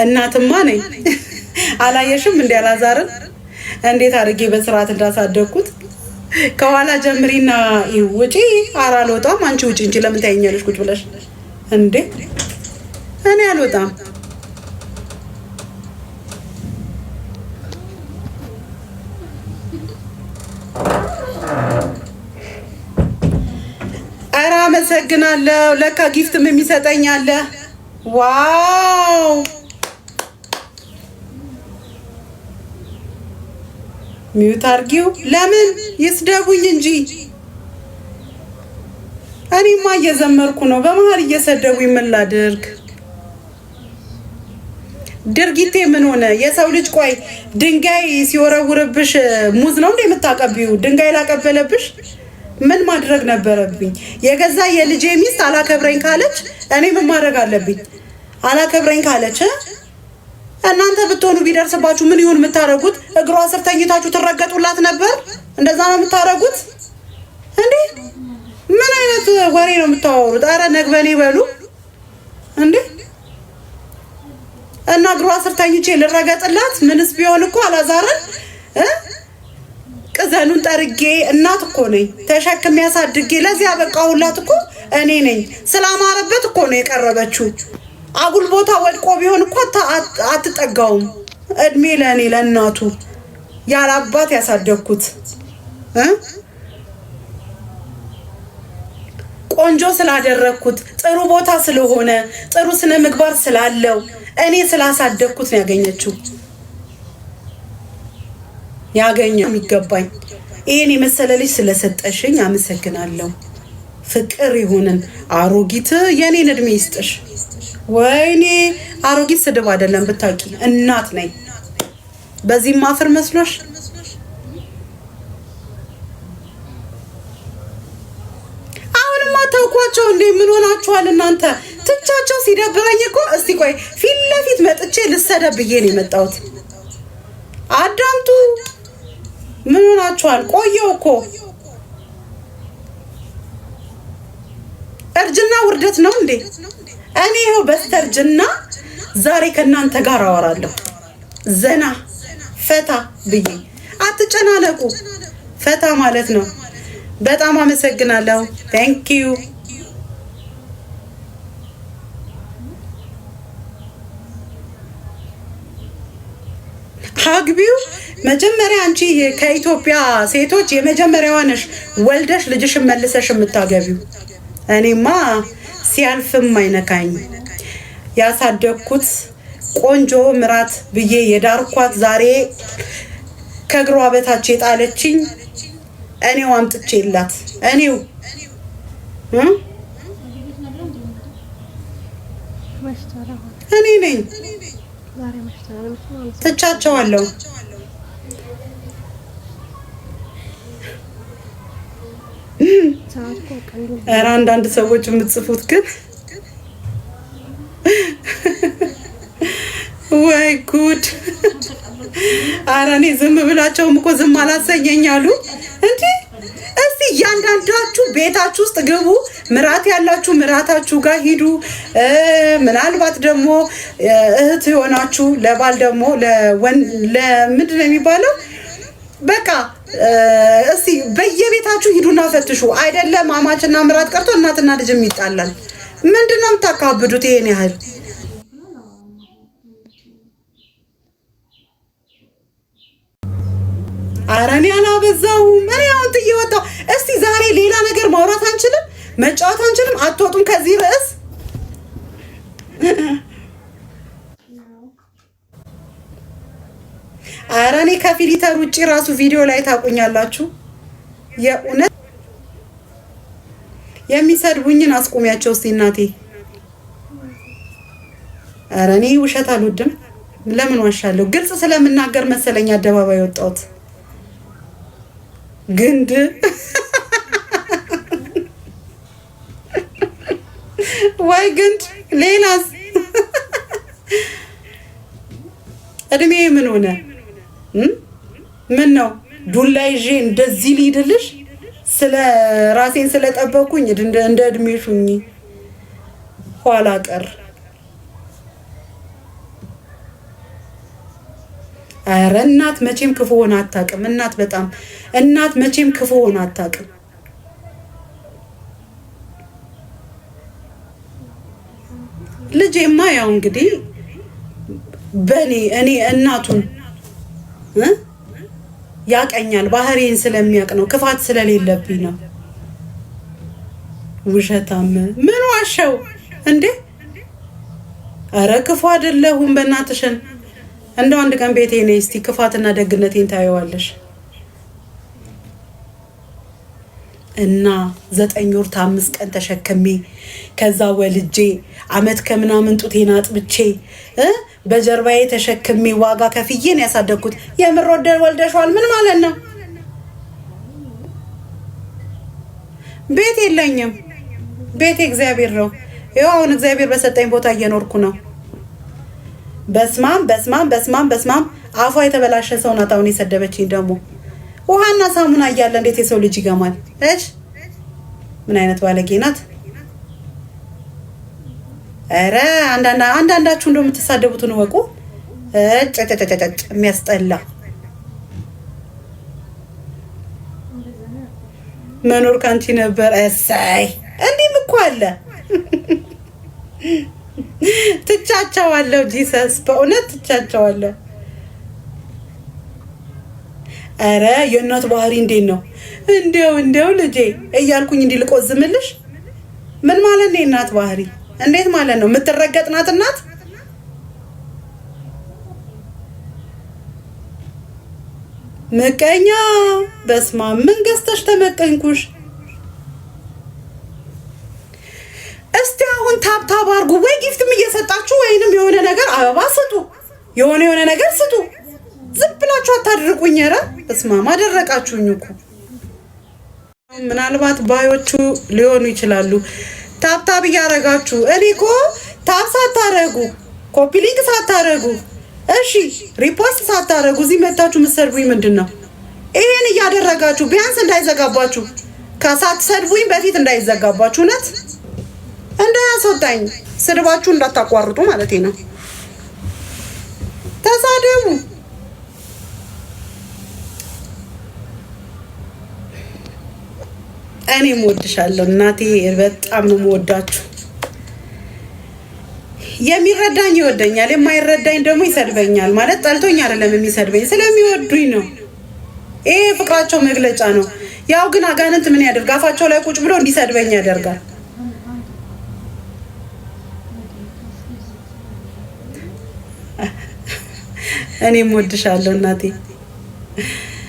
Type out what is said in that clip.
እናትማ ነኝ። አላየሽም እንዴ አላዛርን እንዴት አድርጌ በስርዓት እንዳሳደግኩት? ከኋላ ጀምሪና ውጪ። ኧረ አልወጣም። አንቺ ውጪ እንጂ ለምን ታይኛለሽ ቁጭ ብለሽ እንዴ? እኔ አልወጣም። ኧረ አመሰግናለሁ። ለካ ጊፍትም የሚሰጠኝ አለ። ዋው ሚውት አርጊው። ለምን ይስደቡኝ እንጂ እኔማ እየዘመርኩ ነው። በመሀል እየሰደቡኝ ምን ላድርግ? ድርጊቴ ምን ሆነ? የሰው ልጅ ቆይ ድንጋይ ሲወረውርብሽ ሙዝ ነው እንዴ የምታቀቢው? ድንጋይ ላቀበለብሽ ምን ማድረግ ነበረብኝ? የገዛ የልጄ ሚስት አላከብረኝ ካለች እኔ ምን ማድረግ አለብኝ? አላከብረኝ ካለች እናንተ ብትሆኑ ቢደርስባችሁ ምን ይሁን የምታረጉት? እግሯ ስር ተኝታችሁ ትረገጡላት ነበር? እንደዛ ነው የምታረጉት እንዴ? ምን አይነት ወሬ ነው የምታወሩት? አረ ነግበኔ በሉ እንዴ! እና እግሯ ስር ተኝቼ ልረገጥላት? ምንስ ቢሆን እኮ አላዛርን ቅዘኑን ጠርጌ እናት እኮ ነኝ ተሸክሜ ያሳድጌ ለዚህ ያበቃሁላት እኮ እኔ ነኝ። ስላማረበት እኮ ነው የቀረበችው። አጉል ቦታ ወድቆ ቢሆን እኮ አትጠጋውም። እድሜ ለእኔ ለእናቱ ያለ አባት ያሳደግኩት ቆንጆ ስላደረግኩት ጥሩ ቦታ ስለሆነ ጥሩ ስነ ምግባር ስላለው እኔ ስላሳደግኩት ነው ያገኘችው። ያገኘው የሚገባኝ ይሄን የመሰለ ልጅ ስለሰጠሽኝ አመሰግናለሁ። ፍቅር ይሁንን። አሮጊት የኔን እድሜ ይስጥሽ። ወይኔ አሮጊት ስድብ አይደለም ብታቂ፣ እናት ነኝ። በዚህ ማፍር መስሎሽ? አሁንማ ተውኳቸው እንዴ! ምን ሆናችኋል እናንተ? ትቻቸው ሲደብረኝ እኮ እስቲ ቆይ ፊት ለፊት መጥቼ ልሰደብ ብዬ ነው የመጣሁት። አዳምጡ። ምን ሆናችኋል? ቆየው እኮ እርጅና ውርደት ነው እንዴ? እኔ ይኸው በስተርጅና ዛሬ ከናንተ ጋር አወራለሁ። ዘና ፈታ ብዬ አትጨናነቁ። ፈታ ማለት ነው። በጣም አመሰግናለሁ። ታንክ ዩ። አግቢው። መጀመሪያ አንቺ ከኢትዮጵያ ሴቶች የመጀመሪያዋ ነሽ ወልደሽ ልጅሽን መልሰሽ የምታገቢው። እኔማ ሲያልፍም አይነካኝ። ያሳደግኩት ቆንጆ ምራት ብዬ የዳርኳት ዛሬ ከእግሯ በታች የጣለችኝ እኔው አምጥቼላት እኔው እኔ ነኝ። ትቻቸዋለሁ። ኧረ አንዳንድ ሰዎች የምትጽፉት ግን ወይ ጉድ! ኧረ እኔ ዝም ብላቸውም እኮ ዝም አላሰኘኝ አሉ እንዴ! እስቲ እያንዳንዳችሁ ቤታችሁ ውስጥ ግቡ። ምራት ያላችሁ ምራታችሁ ጋር ሂዱ። ምናልባት ደግሞ እህት የሆናችሁ ለባል ደግሞ ለምንድን ነው የሚባለው? በቃ እስቲ በየቤታችሁ ሂዱና ፈትሹ። አይደለም አማችና ምራት ቀርቶ እናትና ልጅም ይጣላል። ምንድነው የምታካብዱት ይሄን ያህል? ኧረ እኔ አላበዛሁም። እኔ አሁን ጥዬ ወጣሁ። እስቲ ዛሬ ሌላ ነገር ማውራት አንችልም? መጫወት አንችልም? አትወጡም ከዚህ ርዕስ? ኧረ እኔ ከፊሊተር ውጪ ራሱ ቪዲዮ ላይ ታቁኛላችሁ። የእውነት የሚሰድቡኝን አስቆሚያቸው እስቲ እናቴ። ኧረ እኔ ውሸት አልወድም። ለምን ዋሻለሁ? ግልጽ ስለምናገር መሰለኝ አደባባይ ወጣሁት። ግንድ ወይ ግንድ። ሌላስ እድሜ ምን ሆነ? ምን ነው ዱላ ይዤ እንደዚህ ሊድልሽ? ስለ ራሴን ስለጠበኩኝ እንደ እድሜሽ ሁኚ ኋላ ቀር ኧረ እናት መቼም ክፉ ሆና አታውቅም። እናት መቼም ክፉ ሆና አታውቅም። ልጄማ ያው እንግዲህ እኔ እናቱን ያቀኛል፣ ባህሪን ስለሚያውቅ ነው፣ ክፋት ስለሌለብኝ ነው። ውሸታም ምን ዋሸው እንዴ? አረ ክፉ አይደለሁም። በእናትሽን እንደው አንድ ቀን ቤቴ ነይ እስቲ ክፋትና ደግነቴን ታየዋለሽ። እና 9 ወር ከ5 ቀን ተሸክሜ ከዛ ወልጄ አመት ከምናምን ጡቴን አጥብቼ በጀርባዬ ተሸክሜ ዋጋ ከፍዬን ያሳደግኩት። የምር ወልደሽዋል ምን ማለት ነው? ቤት የለኝም። ቤቴ እግዚአብሔር ነው። ይኸው አሁን እግዚአብሔር በሰጠኝ ቦታ እየኖርኩ ነው። በስማም አፏ የተበላሸ ሰው ናት አሁን የሰደበችኝ። ደግሞ ውሃና ሳሙና እያለ እንዴት የሰው ልጅ ይገማል? እሺ ምን አይነት ባለጌ ናት? ኧረ አንዳንዳችሁ እንደው የምትሳደቡትን ወቁ። የሚያስጠላ መኖር ካንቺ ነበር። እሰይ እንዲህም እኮ አለ። ትቻቸዋለሁ። ጂሰስ በእውነት ትቻቸዋለሁ። ኧረ የእናት ባህሪ እንዴት ነው? እንደው ልጄ እያልኩኝ እንዲህ ልቆዝምልሽ? ምን ማለት ነው የእናት ባህሪ? እንዴት ማለት ነው? የምትረገጥ ናት እናት? ምቀኛ በስማ ምን ገዝተሽ ተመቀኝኩሽ? እስቲ አሁን ታብታብ አድርጉ ወይ ጊፍትም እየሰጣችሁ ወይንም የሆነ ነገር አበባ ስጡ፣ የሆነ ነገር ስጡ። ዝም ብላችሁ አታድርቁኝ። ኧረ በስማ አደረቃችሁኝ እኮ። ምናልባት ባዮቹ ሊሆኑ ይችላሉ። ታብታብ እያረጋችሁ እኔ እኮ ታብ ሳታረጉ ኮፒ ሊንክ ሳታረጉ እሺ ሪፖስት ሳታረጉ እዚህ መታችሁ የምትሰድቡኝ ምንድን ነው? ይሄን እያደረጋችሁ ቢያንስ እንዳይዘጋባችሁ ከሳትሰድቡኝ በፊት እንዳይዘጋባችሁ እውነት እንዳያስወጣኝ ስድባችሁ እንዳታቋርጡ ማለት ነው። ተሳደቡ። እኔም እወድሻለሁ እናቴ፣ በጣም ነው የምወዳችሁ። የሚረዳኝ ይወደኛል፣ የማይረዳኝ ደግሞ ይሰድበኛል። ማለት ጠልቶኝ አይደለም የሚሰድበኝ ስለሚወዱኝ ነው። ይሄ ፍቅራቸው መግለጫ ነው። ያው ግን አጋንንት ምን ያደርግ አፋቸው ላይ ቁጭ ብሎ እንዲሰድበኝ ያደርጋል። እኔም እወድሻለሁ እናቴ።